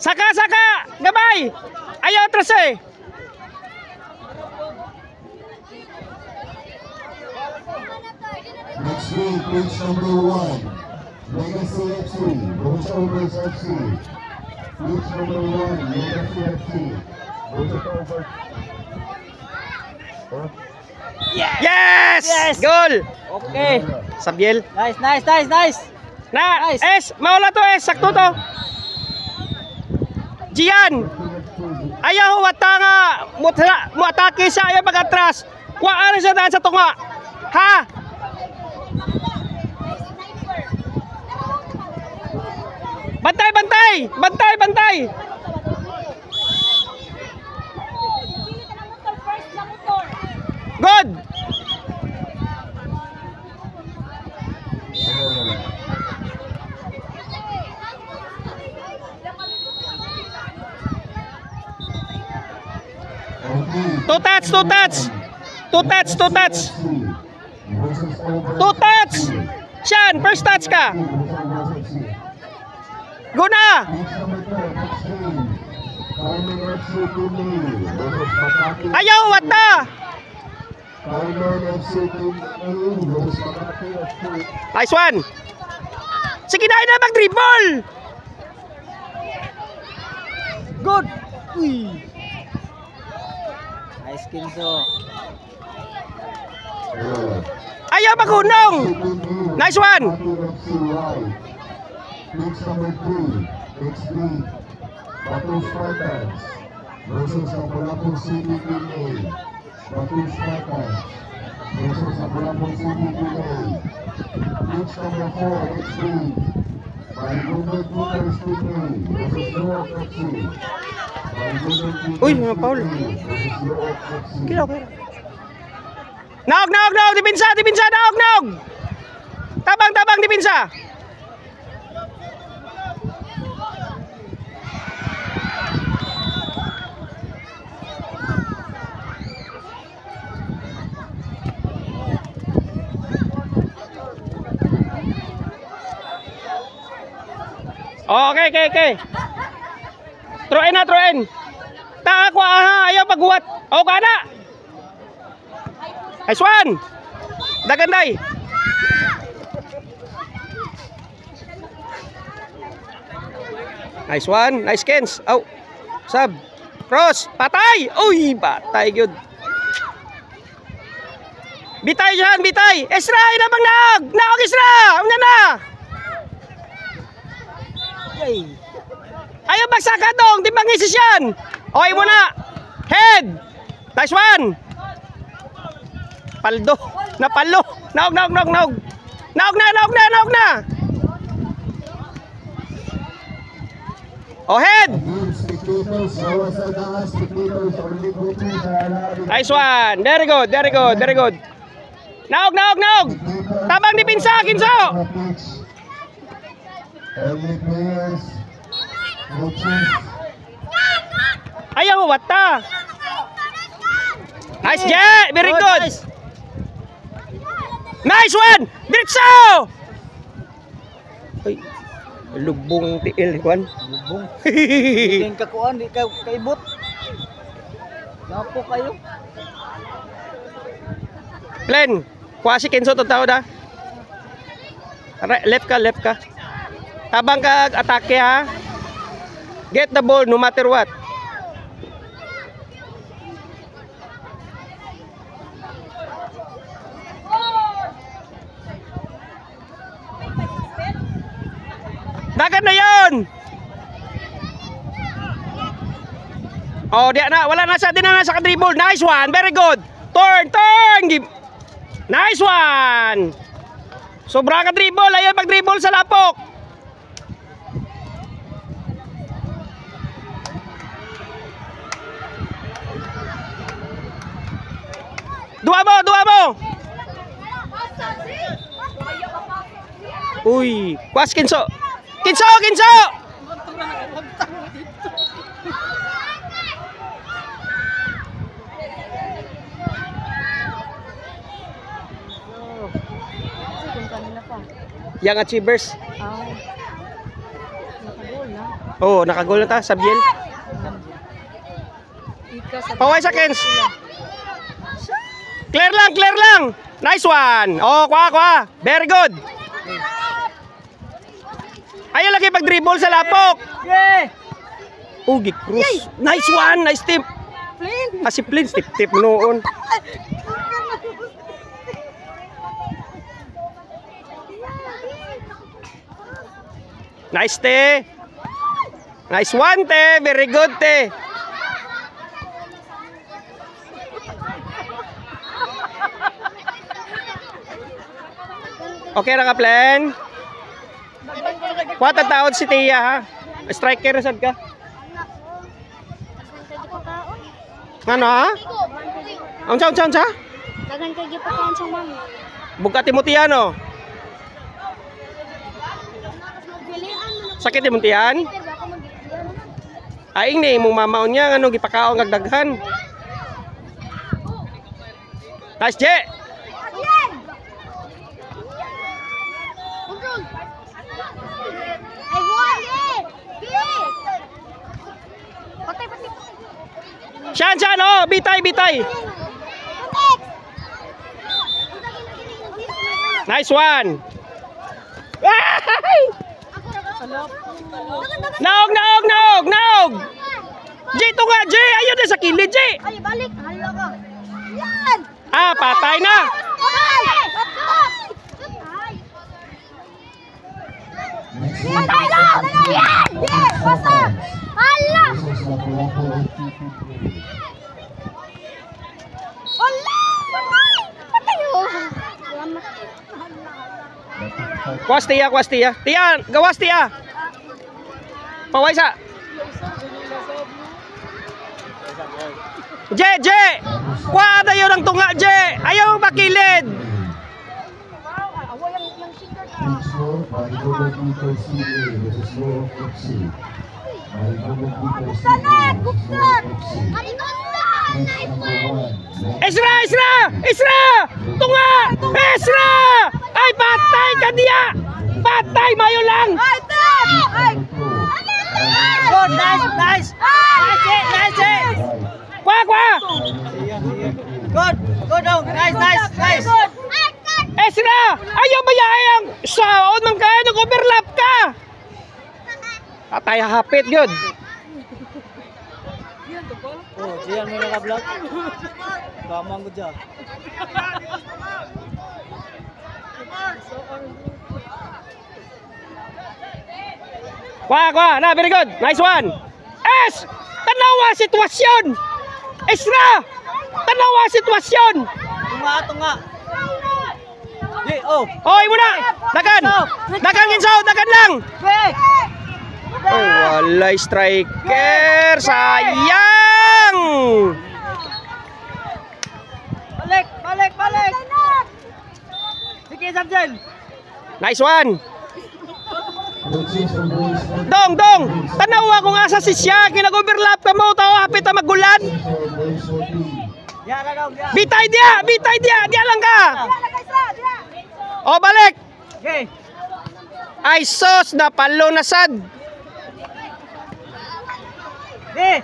Saka, saka! Gabay! Ayaw atras eh! Next week, page number 1. Legacy FC, Voiceovers FC. Page number 1, Legacy FC. Voiceovers. Yes! Yes! Goal! Okay. Sabiel. Nice, nice, nice, nice. Na, Nice. S, maula to S, sakto to. Gian. Ayaw wata nga mo atake siya ayaw pag-atras. Kuhaan siya daan sa tunga. Ha? Bantay, bantay! Bantay, bantay! Good! Two touch, two touch. Two touch, two touch. Two touch. Siyan, first touch ka. Go na. Ayaw, wata. Nice one. Sige na, na mag-dribble. Good. Uy. Nice Kinso. Ayaw maghunong. Nice one. Page number 3, XB, Batu Spartans versus Apolapur City PA. Batu Spartans versus Apolapur City PA. Page number 4, XB, Barigundod Cougars PA versus North FC. Uy, mga Paul. Versus North FC. Kira, kira. Naog, naog, naog. Dipinsa, dipinsa, naog, naog. Tabang, tabang, dipinsa. Okay, okay, okay. Throw in na, throw in. Taka ko, aha, ayaw paghuwat. O, kana. Nice one. Daganday. Nice one, nice Kens. Oh, sub. Cross, patay. Uy, patay yun. Bitay dyan, bitay. Esra, inabang naog. Naog, Esra. Una na. Yay. Ayaw magsaka dong, di mangisis yan. Okay muna. Head. Nice one. Paldo. Napalo. Naog, naog, naog, naog. Naog na, naog na, naog na. Oh, head. Nice one. Very good, very good, very good. Naog, naog, naog. Tabang ni Pinsa, Kinso. Early players, coaches. Ayaw, wata. Nice, Jet. Very good. Nice one. Diretso. Ay, lubong tiil, Juan. Lubong. Hindi ka kuan, di ka kaibot. Gapo kayo. Glenn, kuha si Kenzo to tao da. Left ka, left ka. Tabang ka atake ha. Get the ball no matter what. Dagan na yun. Oh, di na, wala na siya, di na sa dribble. Nice one, very good. Turn, turn. Nice one. Sobra ka dribble, ayaw mag-dribble sa lapok. Dua mo, dua mo. Uy, kuas Kinso. Kinso, Kinso. Young Achievers. Nakagol na. Oh, nakagol na ta, Sabiel. Paway sa Kens. Clear lang, clear lang. Nice one. Oh, kuha. Very good. Ayaw lagi pag-dribble sa lapok. Yeah! Ugi Cruz. Nice one, nice tip. Si Plin, tip noon. Nice te. Nice one te, very good te. Okay na ka, Plan? Kuha taon si Tia, ha? Striker sad ka. Ano, ha? Unsa? Dagan kay gipakaon sa mama. Bugati mo tiyan, no? Sakit mo tiyan? Aing ni imong mamaon niya ngano gipakaon kag daghan. Nice, Je. Shan, oh, bitay. Nice one. Naog. J, ito nga, J. Ayun na sa kilid, J. Ay, balik. Hala ka. Yan! Ah, patay na. Patay na! Yan! Yes! Basta! Hala! Hala! Patay! Kuwas tiya. Tiya, gawas tiya. Paway sa. Je. Kuha na yun ang tunga, Je. Ayaw makilid. Isra! Tunga! Isra! Ay, patay ka diya! Patay, mayo lang! Good, nice! Nice! Kuha! Good dong, nice! Isra! Ayaw ba yang saon man kaya nag-overlap ka? Patay, hapit, good. Oh, diyan mo naka-vlog. Gamang ko dyan. Kuha. Na, very good. Nice one. Tanawa sitwasyon. Isra! Tanawa sitwasyon. Tunga. Oh. Oy, muna. Dagan Ginsaw, dagan lang. Oh, walay striker. Sayang. Balik. Sige, Samjel. Nice one. Dong. Tanawa kung asa si siya. Kinag-overlap ka mo. Tao, hapit na magulan. Yara dong. Bitay dia. Dia lang ka. O, balik. Okay. Ay, sos. Napalo na sad. Okay.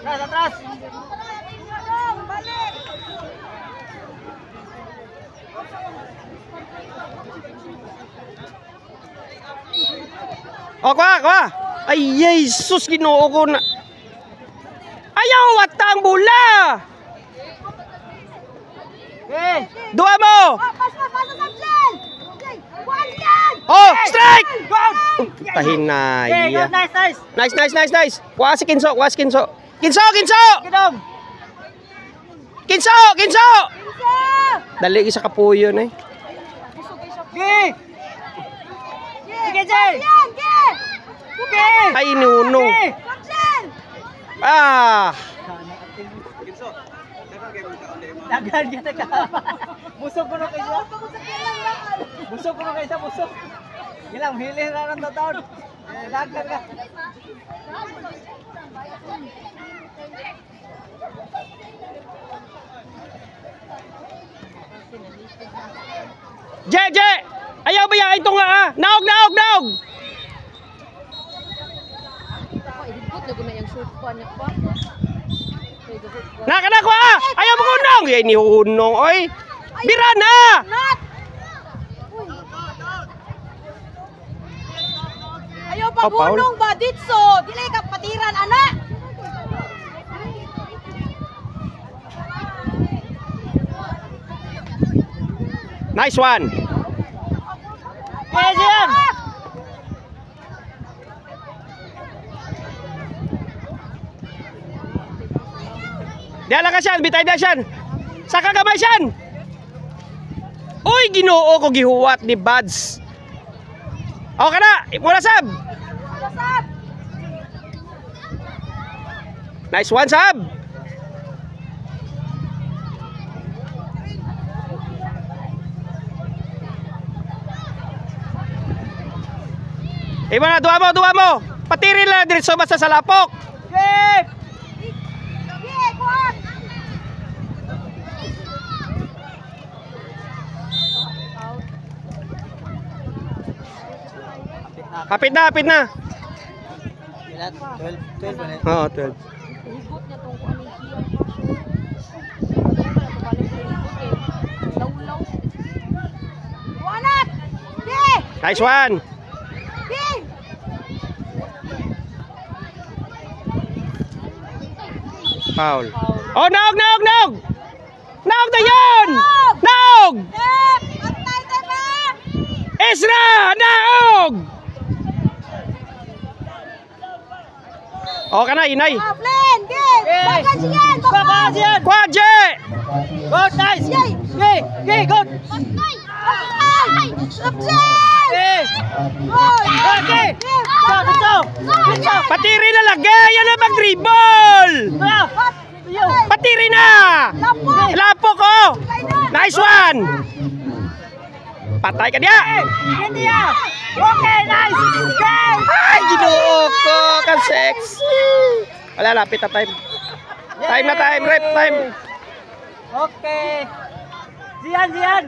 Atras. O, kuha. Ay, Jesus, Ginoo ko na. Ayaw, watang bula. Okay. Dua mo. Oh, strike. Tahin na. Okay, good, Nice. Kuha si Kinso. Kinso. Gidong. Kinso. Dali sa kapuyo na eh. Okay. Sige, Jay. Okay. Ay, inuno. Ah. Dagan ka. Busog ko na kayo. Busog. Gilang hilir na ng taon. Dagan ka. Je. Ayaw ba yan? Ay, ito nga ah. Naog, naog, naog. Nakanak ko ah. Ayaw mo kunong. Ay, ni hunong. Oy. Bira na. Ayaw pa gunong ba ditso? Dili ka patiran anak. Nice one. Kaya yan. Diyan lang ka siyan, bitay na siyan. Saka gamay siyan. Uy, Ginoo ko gihuwat ni Buds. Okay na, mula sab. Nice one, sab. Iba na, duwa mo, duwa mo. Patirin lang diretso basta sa lapok. Game. Hapit na, hapit na. 12 ulit. Oo, 12. Higot niya tong kuan ni Law-law. Wanat! Di! Nice one. Di! Foul. Oh, naog, naog, naog. Naog na yun. Naog. Atay ta ba? Ezra, naog. O ka na, inay. Plan! Di! Bagan siyan! Bagan siyan. Kwadje. Good, nice. Yay, good. Atay! Absent! Yay. Okay. Go. Patiri na lagi. Yan na mag-dribble. Yo. Patiri na. Lapo ko. Nice one. Patay ka diya. Hindi ah. Okay, nice. Game. Ay, Ginoo ko. Ka-sex. Wala, lapit na time. Time na time. Rep time. Okay. Ziyan.